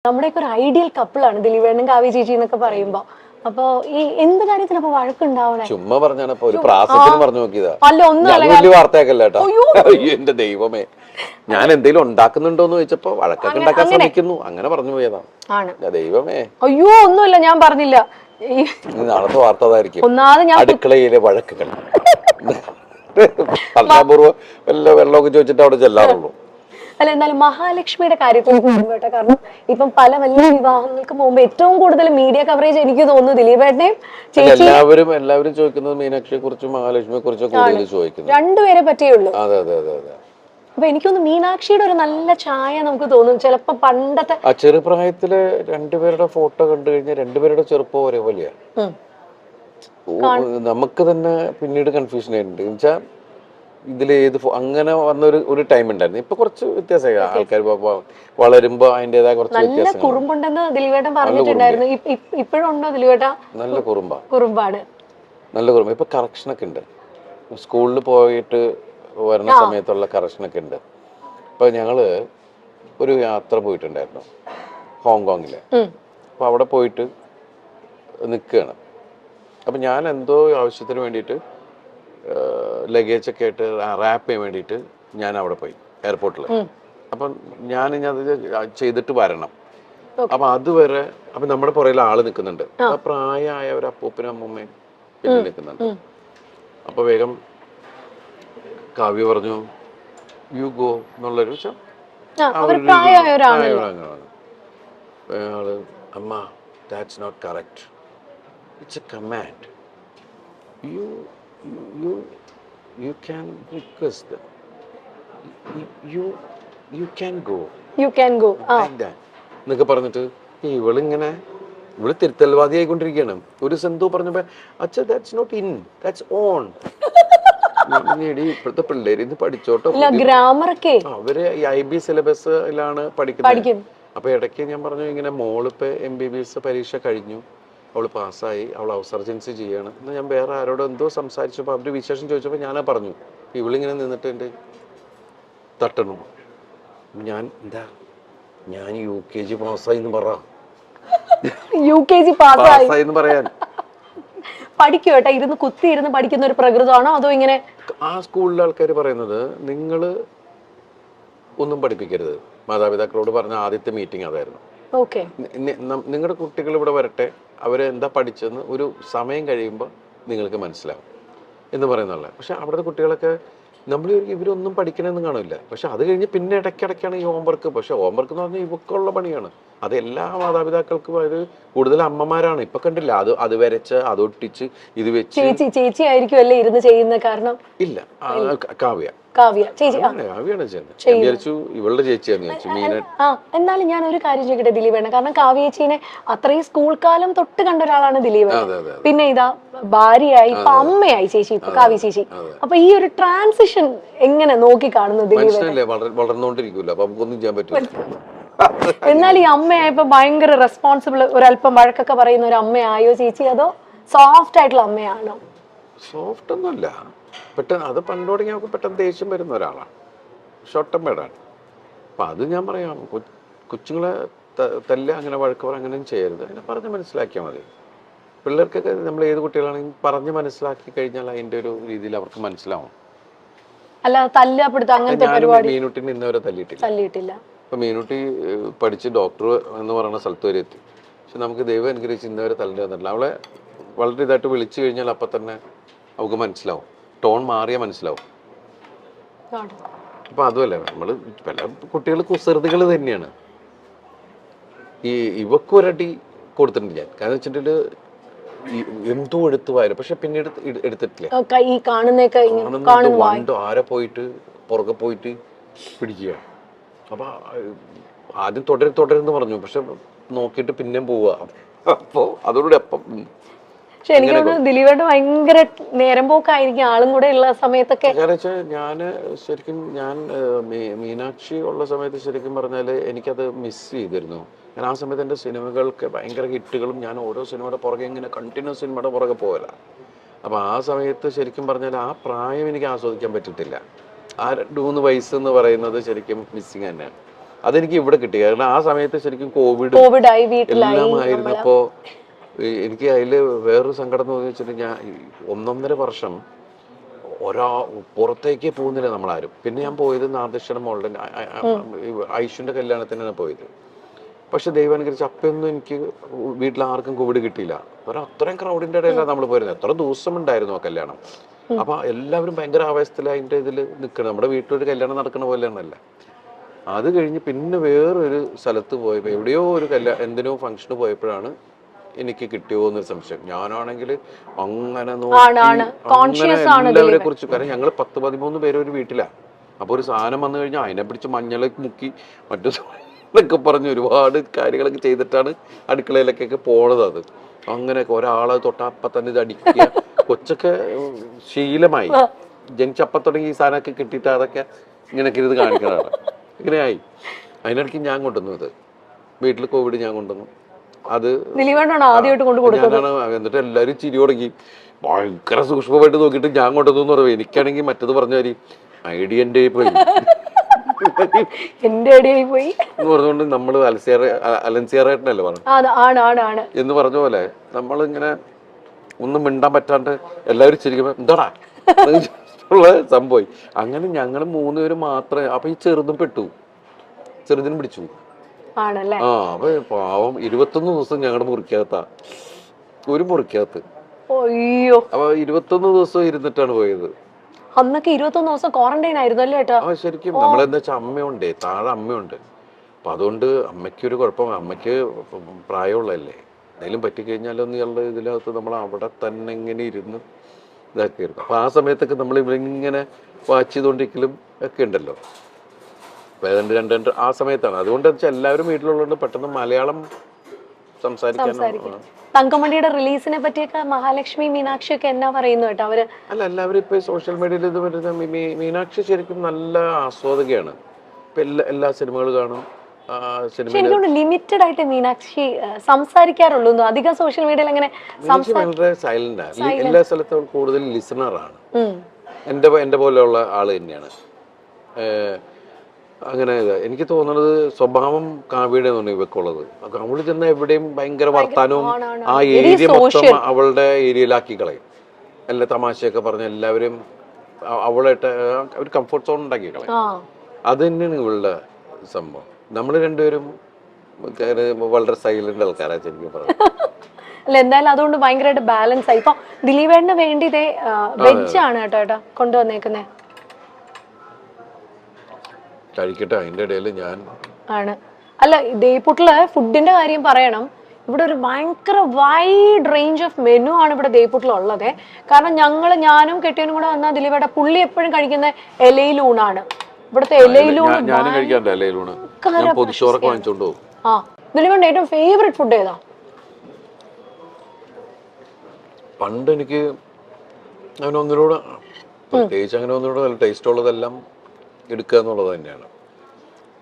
നമ്മുടെയൊക്കെ ഒരു ഐഡിയൽ കപ്പിളാണ് ദിലീപേണ്ണും കാവ്യ ചേച്ചി എന്നൊക്കെ പറയുമ്പോ. അപ്പൊ ഈ എന്ത് കാര്യത്തിന് അപ്പൊ വഴക്കുണ്ടാവണേ? ചുമ്മാ പറഞ്ഞാണ് ഒരു പ്രാസത്തിന് പറഞ്ഞു നോക്കിയതാ. അല്ല ഒന്നും വലിയ വാർത്തയാക്കല്ല കേട്ടോ. അയ്യോ എന്റെ ദൈവമേ, ഞാൻ എന്തെങ്കിലും ഉണ്ടാക്കുന്നുണ്ടോന്ന് ചോദിച്ചപ്പോ വഴക്കൊക്കെ ഉണ്ടാക്കാൻ ശ്രമിക്കുന്നു, അങ്ങനെ പറഞ്ഞു പോയതാണ്. ദൈവമേ, അയ്യോ ഒന്നുമില്ല, ഞാൻ പറഞ്ഞില്ല. നാളത്തെ വാർത്ത അതായിരിക്കും, ഒന്നാമത് ഞാൻ അടുക്കളയിലെ വഴക്കുകൾ. അൽപൂർവ്വം വല്ല വെള്ളമൊക്കെ ചോദിച്ചിട്ട് അവിടെ ചെല്ലാറുള്ളൂ. അല്ല, എന്നാലും മഹാലക്ഷ്മിയുടെ കാര്യത്തിൽ കേട്ടോ, കാരണം ഇപ്പം പല വലിയ വിവാഹങ്ങൾക്ക് മുമ്പ് ഏറ്റവും കൂടുതൽ മീഡിയ കവറേജ് എനിക്ക് തോന്നുന്നു ദിലീപേട്ടനെയും ചേച്ചി എല്ലാവരും ചോദിക്കുന്നത് മീനാക്ഷിയെ കുറിച്ചും മഹാലക്ഷ്മിയെ കുറിച്ചും കൂടുതൽ ചോദിക്കുന്നത്. രണ്ടുപേരെ പറ്റിയുള്ളൂ. അതെ അതെ അതെ അതെ. അപ്പൊ എനിക്കൊന്ന് മീനാക്ഷിയുടെ ഒരു നല്ല ഛായ നമുക്ക് തോന്നും ചിലപ്പോ. പണ്ടത്തെ ആ ചെറുപ്രായത്തില് രണ്ടുപേരുടെ ഫോട്ടോ കണ്ടു കഴിഞ്ഞാൽ രണ്ടുപേരുടെ ചെറുപ്പം ഒരേപോലെയാ. നമുക്ക് തന്നെ പിന്നീട് കൺഫ്യൂഷൻ ആയിട്ടുണ്ട്. എന്നുവെച്ചാൽ ഇതിൽ ഏത് അങ്ങനെ വന്ന ഒരു ടൈം ഉണ്ടായിരുന്നു. ഇപ്പൊ കുറച്ച് വ്യത്യാസമായി, ആൾക്കാർ വളരുമ്പോ അതിന്റേതായ കുറച്ച് വ്യത്യാസം. കുറുമ്പുണ്ടെന്ന് ദിലീപേട്ടൻ പറഞ്ഞിട്ടുണ്ടായിരുന്നു. ഇപ്പോഴും ഉണ്ടോ ദിലീപേട്ട? നല്ല കുറുമ്പാണ്, നല്ല കുറുമ്പ്. ഇപ്പൊ കറക്ഷനൊക്കെ ഉണ്ട്, സ്കൂളിൽ പോയിട്ട് വരുന്ന സമയത്തുള്ള കറക്ഷനൊക്കെ ഉണ്ട്. ഇപ്പൊ ഞങ്ങള് ഒരു യാത്ര പോയിട്ടുണ്ടായിരുന്നു ഹോങ്കോങ്ങില്. അപ്പൊ അവിടെ പോയിട്ട് നിൽക്കുകയാണ്. അപ്പൊ ഞാൻ എന്തോ ആവശ്യത്തിന് വേണ്ടിയിട്ട് ലഗേജ് ഒക്കെ ആയിട്ട് റാപ്പ് ചെയ്യാൻ വേണ്ടിയിട്ട് ഞാൻ അവിടെ പോയി എയർപോർട്ടിൽ. അപ്പം ഞാൻ അത് ചെയ്തിട്ട് വരണം. അപ്പൊ അതുവരെ അപ്പൊ നമ്മുടെ പുറകിൽ ആള് നിൽക്കുന്നുണ്ട്. അപ്പൊ പ്രായമായ ഒരു അപ്പൂപ്പനും അമ്മൂമ്മയും പിന്നെ നിൽക്കുന്നുണ്ട്. അപ്പൊ വേഗം കാവ്യ പറഞ്ഞു യു ഗോ എന്നുള്ളൊരു അമ്മ that's not correct, it's a command. You can request them. You can go like that എന്നൊക്കെ പറഞ്ഞിട്ട് ഇവള് തിരുത്തൽവാദി ആയിക്കൊണ്ടിരിക്കുകയാണ്. ഒരു സെന്തോ പറഞ്ഞപ്പോ അച്ഛാ that's not in, that's on. ഇപ്പോഴത്തെ പിള്ളേര് ഇത് പഠിച്ചോട്ടോ, അവര് IB സിലബസിലാണ് പഠിക്കുന്നത്. അപ്പൊ ഇടയ്ക്ക് ഞാൻ പറഞ്ഞു ഇങ്ങനെ മോളിപ്പോ MBBS പരീക്ഷ കഴിഞ്ഞു, അവള് പാസ്സായി, അവൾ ഔസർജൻസി ചെയ്യാണ്. എന്നാൽ ഞാൻ വേറെ ആരോട് എന്തോ സംസാരിച്ചപ്പോൾ അവര് വിശേഷം ചോദിച്ചപ്പോൾ ഞാനാ പറഞ്ഞു. ഇവളിങ്ങനെ നിന്നിട്ട് എൻ്റെ തട്ടണു. ഞാൻ UKG പാസ്സായി എന്ന് പറ, UKG പാസ്സായി എന്ന് പറയാൻ. പഠിക്കും കേട്ടോ, ഇരുന്ന് കുത്തിയിരുന്ന് പഠിക്കുന്ന ഒരു പ്രകൃതമാണോ അതോ ഇങ്ങനെ? ആ സ്കൂളിലെ ആൾക്കാർ പറയുന്നത് നിങ്ങള് ഒന്നും പഠിപ്പിക്കരുത്. മാതാപിതാക്കളോട് പറഞ്ഞ ആദ്യത്തെ മീറ്റിംഗ് അതായിരുന്നു. നിങ്ങളുടെ കുട്ടികൾ ഇവിടെ വരട്ടെ, അവരെന്താ പഠിച്ചെന്ന് ഒരു സമയം കഴിയുമ്പോൾ നിങ്ങൾക്ക് മനസ്സിലാവും എന്ന് പറയുന്നുള്ള. പക്ഷെ അവിടുത്തെ കുട്ടികളൊക്കെ നമ്മൾ ഇവരൊന്നും പഠിക്കണമെന്ന് കാണില്ല. പക്ഷെ അത് കഴിഞ്ഞ് പിന്നെ ഇടയ്ക്കിടയ്ക്കാണ് ഈ ഹോംവർക്ക്. പക്ഷെ ഹോംവർക്ക് എന്ന് പറഞ്ഞാൽ ഇവക്കുള്ള പണിയാണ്. അത് എല്ലാ മാതാപിതാക്കൾക്കും അത് കൂടുതൽ അമ്മമാരാണ്. ഇപ്പൊ കണ്ടില്ല, അത് വരച്ച് അതൊട്ടിച്ച് ഇത് വെച്ച്. ചേച്ചി ആയിരിക്കും അല്ലേ ഇരുന്ന് ചെയ്യുന്ന? കാരണം ഇല്ല, കാവ്യാണ് ചെയ്യുന്നത്. ഇവളുടെ ചേച്ചിയാന്ന് ചോദിച്ചു. എന്നാലും ഞാൻ ഒരു കാര്യം ചോദിക്കട്ടെ ദിലീപേണ്ണ, കാരണം കാവ്യ ചേച്ചീനെ അത്രയും സ്കൂൾ കാലം തൊട്ട് കണ്ട ഒരാളാണ് ദിലീപേണ്ണ. പിന്നെ ഇതാ ഭാര്യയായി, ഇപ്പൊ അമ്മയായി ചേച്ചി, ഇപ്പൊ കാവ്യ ചേച്ചി. അപ്പൊ ഈ ഒരു ട്രാൻസിഷൻ എങ്ങനെ നോക്കി കാണുന്നു ദിലീപേണ്ണ? വളർന്നുകൊണ്ടിരിക്കൂല, അപ്പൊ നമുക്കൊന്നും ചെയ്യാൻ പറ്റില്ല. എന്നാൽ ഈ അമ്മയായപ്പോ ഭയങ്കര റെസ്പോൺസിബിൾ, ഒരല്പം വഴക്കൊക്കെ പറയുന്ന ഒരു അമ്മയായോ ചേച്ചി, അതോ സോഫ്റ്റ് ആയിട്ടുള്ള അമ്മയാണോ? സോഫ്റ്റ് ഒന്നുമല്ല, പെട്ടെന്ന് അത് പണ്ട് തുടങ്ങി നമുക്ക് പെട്ടെന്ന് ദേഷ്യം വരുന്ന ഒരാളാണ്, ഷോർട്ട് ടെമ്പേർഡാണ്. അപ്പം അത് ഞാൻ പറയാം, കൊച്ചുങ്ങളെ തല്ല, അങ്ങനെ വഴക്ക് പറ, അങ്ങനെയും ചെയ്യരുത്. അതിനെ പറഞ്ഞ് മനസ്സിലാക്കിയാൽ മതി. പിള്ളേർക്കൊക്കെ നമ്മൾ ഏത് കുട്ടികളാണെങ്കിലും പറഞ്ഞ് മനസ്സിലാക്കി കഴിഞ്ഞാൽ അതിൻ്റെ ഒരു രീതിയിൽ അവർക്ക് മനസ്സിലാവും. അല്ല തല്ലപ്പെടുത്ത അങ്ങനത്തെ പരിപാടി മീനുട്ടിനെ ഇന്നവരെ തല്ലിയിട്ടില്ല. ഇപ്പൊ മീനുട്ടി പഠിച്ച് ഡോക്ടർ എന്ന് പറയുന്ന സ്ഥലത്ത് വരെ എത്തി. പക്ഷെ നമുക്ക് ദൈവം അനുഗ്രഹിച്ച് ഇന്നവരെ തല്ലിട്ട് വന്നിട്ടില്ല. അവളെ വളരെ ഇതായിട്ട് വിളിച്ചു കഴിഞ്ഞാൽ അപ്പം തന്നെ അവൾക്ക് മനസ്സിലാവും, ടോൺ മാറിയാൽ മനസ്സിലാവും. അപ്പൊ അതുമല്ല, നമ്മള് പല കുട്ടികൾ കുസൃതികൾ തന്നെയാണ്. ഇവക്കൊരടി കൊടുത്തിട്ടുണ്ട് ഞാൻ. കാരണം വെച്ചിട്ടുണ്ടെങ്കിൽ എന്തോ എടുത്തു വായില്ല, പക്ഷെ പിന്നീട് എടുത്തിട്ടില്ല. ആരെ പോയിട്ട് പുറകെ പോയിട്ട് പിടിക്കുക. അപ്പൊ ആദ്യം തുടരുന്ന് പറഞ്ഞു, പക്ഷെ നോക്കിയിട്ട് പിന്നെയും പോവുക. അപ്പോ അതോടുകൂടി അപ്പം. പക്ഷെ എനിക്ക് തോന്നുന്നു ദിലീപേട്ട ഭയങ്കര നേരം പോക്കായിരിക്കും ആളും കൂടെ ഉള്ള സമയത്തൊക്കെ. കാരണം വെച്ചാൽ ഞാൻ മീനാക്ഷി ഉള്ള സമയത്ത് ശരിക്കും പറഞ്ഞാല് എനിക്കത് മിസ് ചെയ്തിരുന്നു. കാരണം ആ സമയത്ത് എൻ്റെ സിനിമകൾക്ക് ഭയങ്കര ഹിറ്റുകളും ഞാൻ ഓരോ സിനിമയുടെ പുറകെ ഇങ്ങനെ കണ്ടിന്യൂസ് സിനിമയുടെ പുറകെ പോകല. അപ്പൊ ആ സമയത്ത് ശരിക്കും പറഞ്ഞാൽ ആ പ്രായം എനിക്ക് ആസ്വദിക്കാൻ പറ്റിയിട്ടില്ല. ആ 2-3 വയസ്സ് എന്ന് പറയുന്നത് ശരിക്കും മിസ്സിങ് തന്നെയാണ്. അതെനിക്ക് ഇവിടെ കിട്ടി. കാരണം ആ സമയത്ത് ശരിക്കും കോവിഡ് കോവിഡായി വീട്ടിലായി എല്ലാം ആയിരുന്നപ്പോ എനിക്ക് അതിൽ വേറൊരു സങ്കടം എന്ന് വെച്ചിട്ടുണ്ടെങ്കിൽ ഞാൻ 1.5 വർഷം പുറത്തേക്ക് പോകുന്നില്ല നമ്മളാരും. പിന്നെ ഞാൻ പോയത് നാദൃശ്വരം മോളുടെ ഐഷുവിന്റെ കല്യാണത്തിനാണ് പോയത്. പക്ഷെ ദൈവം അനുകരിച്ച് അപ്പൊന്നും എനിക്ക് വീട്ടിൽ ആർക്കും കോവിഡ് കിട്ടിയില്ല. അത്രയും ക്രൗഡിന്റെ ഇടയിലാണ് നമ്മൾ പോയിരുന്നത്. എത്ര ദിവസം ഉണ്ടായിരുന്നു ആ കല്യാണം. അപ്പൊ എല്ലാവരും ഭയങ്കര ആവേശത്തിൽ അതിന്റെ ഇതിൽ നിൽക്കണം. നമ്മുടെ വീട്ടിലൊരു കല്യാണം നടക്കുന്ന പോലെയാണല്ല. അത് കഴിഞ്ഞ് പിന്നെ വേറൊരു സ്ഥലത്ത് പോയപ്പോൾ എവിടെയോ ഒരു എന്തിനോ ഫംഗ്ഷന് പോയപ്പോഴാണ് എനിക്ക് കിട്ടിയോ എന്നൊരു സംശയം. ഞാനാണെങ്കിൽ അങ്ങനെ എല്ലാവരെ കുറിച്ച്, കാരണം ഞങ്ങൾ 10-13 പേര് ഒരു വീട്ടിലാണ്. അപ്പൊ ഒരു സാധനം വന്നു കഴിഞ്ഞാൽ അതിനെ പിടിച്ച് മഞ്ഞളൊക്കെ മുക്കി മറ്റു എന്നൊക്കെ പറഞ്ഞ് ഒരുപാട് കാര്യങ്ങളൊക്കെ ചെയ്തിട്ടാണ് അടുക്കളയിലേക്കൊക്കെ പോണത്. അത് അങ്ങനെയൊക്കെ ഒരാളെ തൊട്ടപ്പം തന്നെ ഇത് അടിക്കുക. കൊച്ചൊക്കെ ശീലമായി, ജനിച്ചപ്പം തുടങ്ങി ഈ സാധനമൊക്കെ കിട്ടിയിട്ട് അതൊക്കെ ഇങ്ങനെയൊക്കെ ഇത് കാണിക്കുന്നതാണ്. ഇങ്ങനെയായി. അതിനിടയ്ക്ക് ഞാൻ കൊണ്ടുവന്നു ഇത് വീട്ടിൽ കോവിഡ് ഞാൻ കൊണ്ടുവന്നു. അത് ഞാനാണ്. എന്നിട്ട് എല്ലാവരും ചിരി തുടങ്ങി. ഭയങ്കര സൂക്ഷ്മമായിട്ട് നോക്കിയിട്ട് ഞാൻ കൊണ്ടുവന്നു എന്ന് പറയുന്നത്. എനിക്കാണെങ്കിൽ മറ്റത് പറഞ്ഞ കാര്യം ഐഡിയ എൻ്റെ പോയി എന്ന് പറഞ്ഞുകൊണ്ട് നമ്മള് അലൻസിയറായിട്ടല്ലേ പറഞ്ഞു എന്ന് പറഞ്ഞ പോലെ നമ്മളിങ്ങനെ ഒന്നും മിണ്ടാൻ പറ്റാണ്ട് എല്ലാവരും ചിരിക്കുമ്പോ എന്താടാ ഉള്ള സംഭവം. അങ്ങനെ ഞങ്ങൾ 3 പേര് മാത്രമേ. അപ്പൊ ഈ ചെറുതും പെട്ടു, ചെറുതിനും പിടിച്ചു. അപ്പൊ പാവം 21 ദിവസം ഞങ്ങളുടെ മുറിക്കകത്താ, ഒരു മുറിക്കകത്ത്. അപ്പൊ 21 ദിവസം ഇരുന്നിട്ടാണ് പോയത്. അന്നൊക്കെ 21 ദിവസം ക്വാറന്റൈൻ ആയിരുന്നു അല്ലേ ഏട്ടാ? ശരിക്കും നമ്മളെന്താ വെച്ചാൽ അമ്മയുണ്ട്, താഴെ അമ്മയുണ്ട്. അപ്പൊ അതുകൊണ്ട് അമ്മയ്ക്കൊരു കുഴപ്പം. അമ്മയ്ക്ക് പ്രായമുള്ളതല്ലേ, എന്തെങ്കിലും പറ്റിക്കഴിഞ്ഞാലൊന്നുള്ള ഇതിനകത്ത് നമ്മൾ അവിടെ തന്നെ ഇങ്ങനെ ഇരുന്ന് ഇതാക്കിയിരുന്നു. അപ്പൊ ആ സമയത്തൊക്കെ നമ്മൾ ഇവരിങ്ങനെ വാച്ച് ചെയ്തുകൊണ്ടിരിക്കലും ഒക്കെ ഉണ്ടല്ലോ. അപ്പൊ ഏതാണ്ട് 2 ആ സമയത്താണ്. അതുകൊണ്ട് വെച്ചാൽ എല്ലാവരും വീട്ടിലുള്ളതുകൊണ്ട് പെട്ടെന്ന് മലയാളം സംസാരിക്കാൻ. തങ്കമണിയുടെ റിലീസിനെ പറ്റിയൊക്കെ മഹാലക്ഷ്മി, മീനാക്ഷി ഒക്കെ എന്നാ പറയുന്നു കേട്ടോ അവര്? അല്ല, എല്ലാവരും ഇപ്പൊ സോഷ്യൽ മീഡിയയിൽ ഇത് വരുന്ന മീനാക്ഷി ശരിക്കും നല്ല ആസ്വാദകയാണ്. ഇപ്പൊ എല്ലാ സിനിമകളും കാണും. ലിമിറ്റഡ് ആയിട്ട് മീനാക്ഷി സംസാരിക്കാറുള്ളൂ. അധികം സോഷ്യൽ മീഡിയയിൽ അങ്ങനെ വളരെ സൈലന്റ് ആണ്. എല്ലാ സ്ഥലത്തും കൂടുതൽ ലിസണറാണ്. എന്റെ പോലെയുള്ള ആള് തന്നെയാണ്. അങ്ങനെ എനിക്ക് തോന്നുന്നത് സ്വഭാവം കാവ്യയുടെ ഇവക്കുള്ളത്. അവള് ചെന്ന എവിടെയും ഭയങ്കര വർത്താനവും ആ ഏരിയ മൊത്തം അവളുടെ ഏരിയയിലാക്കി കളയും. എല്ലാ തമാശയൊക്കെ പറഞ്ഞ എല്ലാവരും അവളായിട്ട് ഒരു കംഫർട്ട് സോൺ ഉണ്ടാക്കി കളയും. അത് തന്നെയാണ് ഇവളുടെ സംഭവം. നമ്മൾ രണ്ടുപേരും വളരെ സൈലന്റ് ആൾക്കാരാണ് ശരിക്കും പറഞ്ഞു. അല്ല, എന്തായാലും അതുകൊണ്ട് ഭയങ്കരമായിട്ട് ബാലൻസ് ആയി. ഇപ്പൊ ദിലീപേട്ടന് വേണ്ടി വെജ് ആണ് കേട്ടോ കൊണ്ടുവന്നേക്കുന്നേ. കഴിക്കട്ടെ, അതിന്റെ ഇടയിൽ ഞാൻ ആണ്. അല്ല, ദേയ്പുട്ടില് ഫുഡിന്റെ കാര്യം പറയണം. ഇവിടെ ഒരു ഭയങ്കര വൈഡ് റേഞ്ച് ഓഫ് മെനു ആണ് ഇവിടെ ദേയ്പുട്ടിലുള്ളത്. കാരണം ഞാനും കെട്ടിയനും കൂടെ വന്നാൽ ദിലീപേട്ട പുള്ളി എപ്പോഴും കഴിക്കുന്ന ഇലയിലൂണാണ്. ഇവിടുത്തെ ഇലയിലൂണ്. ദിലീപേട്ട ഏറ്റവും ഫേവറേറ്റ് ഫുഡ് ഏതാ? പണ്ട് എനിക്ക് അങ്ങനെ ഒന്നിനോട് പ്രത്യേകിച്ച് അങ്ങനെ ഒന്നിനോട് നല്ല ടേസ്റ്റ് ഉള്ളതെല്ലാം എടുക്കുക എന്നുള്ളത് തന്നെയാണ്.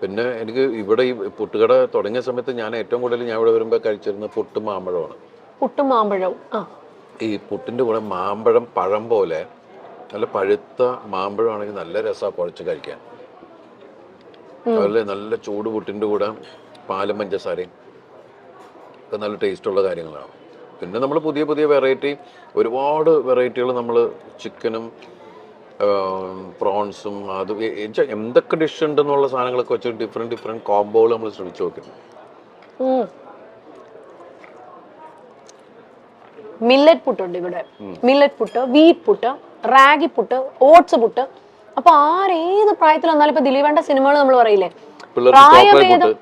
പിന്നെ എനിക്ക് ഇവിടെ ഈ പുട്ടുകട തുടങ്ങിയ സമയത്ത് ഞാൻ ഏറ്റവും കൂടുതൽ ഞാൻ ഇവിടെ വരുമ്പോൾ കഴിച്ചിരുന്നത് പുട്ടും മാമ്പഴമാണ്. പുട്ടും മാമ്പഴവും. ഈ പുട്ടിന്റെ കൂടെ മാമ്പഴം പഴം പോലെ നല്ല പഴുത്ത മാമ്പഴമാണെങ്കിൽ നല്ല രസമാണ് കുഴച്ച് കഴിക്കാൻ. അതുപോലെ നല്ല ചൂട് പുട്ടിന്റെ കൂടെ പാലും പഞ്ചസാരയും ഒക്കെ നല്ല ടേസ്റ്റുള്ള കാര്യങ്ങളാണ്. പിന്നെ നമ്മൾ പുതിയ പുതിയ ഒരുപാട് വെറൈറ്റികൾ നമ്മൾ ചിക്കനും പ്രോൺസും അത് എന്തൊക്കെ ഡിഷ് ഉണ്ടെന്നുള്ള സാധനങ്ങളൊക്കെ വെച്ച് ഡിഫറെന്റ് കോംബോകൾ നമ്മൾ ശ്രമിച്ചു നോക്കുന്നു. മില്ലറ്റ് പുട്ടുണ്ട് ഇവിടെ. Millet puttu, wheat puttu, ragi puttu, oats puttu. അപ്പൊ ഏത് പ്രായത്തിൽ വന്നാലും ഇപ്പൊ ദിലീപേട്ട സിനിമകൾ നമ്മൾ പറയില്ലേ, പ്രായഭേദം.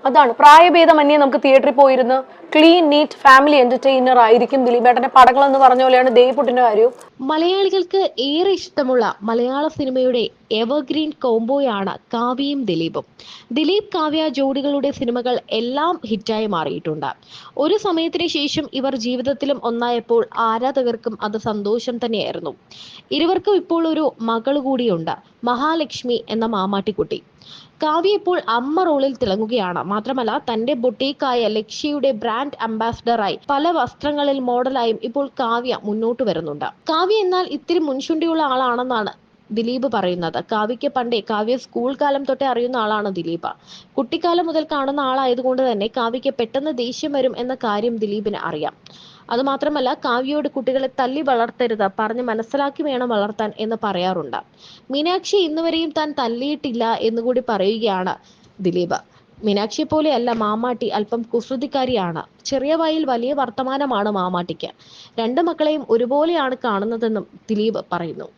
അതാണ്, പ്രായഭേദമന്യേ നമുക്ക് തിയേറ്ററിൽ പോയിരുന്ന് ക്ലീൻ നീറ്റ് ഫാമിലി എന്റർടൈനർ ആയിരിക്കും ദിലീപേട്ടന്റെ പടങ്ങൾ എന്ന് പറഞ്ഞ പോലെയാണ് ദേയ്പുട്ടിന്റെ കാര്യവും. മലയാളികൾക്ക് ഏറെ ഇഷ്ടമുള്ള മലയാള സിനിമയുടെ എവർഗ്രീൻ കോംബോയാണ് കാവ്യയും ദിലീപും. ദിലീപ് കാവ്യ ജോഡികളുടെ സിനിമകൾ എല്ലാം ഹിറ്റായി മാറിയിട്ടുണ്ട്. ഒരു സമയത്തിന് ശേഷം ഇവർ ജീവിതത്തിലും ഒന്നായപ്പോൾ ആരാധകർക്കും അത് സന്തോഷം തന്നെയായിരുന്നു. ഇരുവർക്കും ഇപ്പോൾ ഒരു മകൾ കൂടിയുണ്ട്, മഹാലക്ഷ്മി എന്ന മാമാട്ടിക്കുട്ടി. കാവ്യ ഇപ്പോൾ അമ്മ റോളിൽ തിളങ്ങുകയാണ്. മാത്രമല്ല തന്റെ ബൊട്ടീക്കായ ലക്ഷ്യയുടെ ബ്രാൻഡ് അംബാസിഡറായി പല വസ്ത്രങ്ങളിൽ മോഡലായും ഇപ്പോൾ കാവ്യ മുന്നോട്ട് വരുന്നുണ്ട്. കാവ്യ എന്നാൽ ഇത്തിരി മുൻചുണ്ടിയുള്ള ആളാണെന്നാണ് ദിലീപ് പറയുന്നത്. കാവ്യയ്ക്ക് പണ്ടേ കാവ്യ സ്കൂൾ കാലം തൊട്ടേ അറിയുന്ന ആളാണ് ദിലീപ്. കുട്ടിക്കാലം മുതൽ കാണുന്ന ആളായതുകൊണ്ട് തന്നെ കാവ്യയ്ക്ക് പെട്ടെന്ന് ദേഷ്യം വരും എന്ന കാര്യം ദിലീപിന് അറിയാം. അതുമാത്രമല്ല, കാവ്യയോട് കുട്ടികളെ തല്ലി വളർത്തരുത്, പറഞ്ഞ് മനസ്സിലാക്കി വേണം വളർത്താൻ എന്ന് പറയാറുണ്ട്. മീനാക്ഷി ഇന്നുവരെയും താൻ തല്ലിയിട്ടില്ല എന്നുകൂടി പറയുകയാണ് ദിലീപ്. മീനാക്ഷിയെ പോലെയല്ല മാമാട്ടി, അല്പം കുസൃതിക്കാരിയാണ്. ചെറിയ വായിൽ വലിയ വർത്തമാനമാണ് മാമാട്ടിക്ക്. രണ്ട് മക്കളെയും ഒരുപോലെയാണ് കാണുന്നതെന്നും ദിലീപ് പറയുന്നു.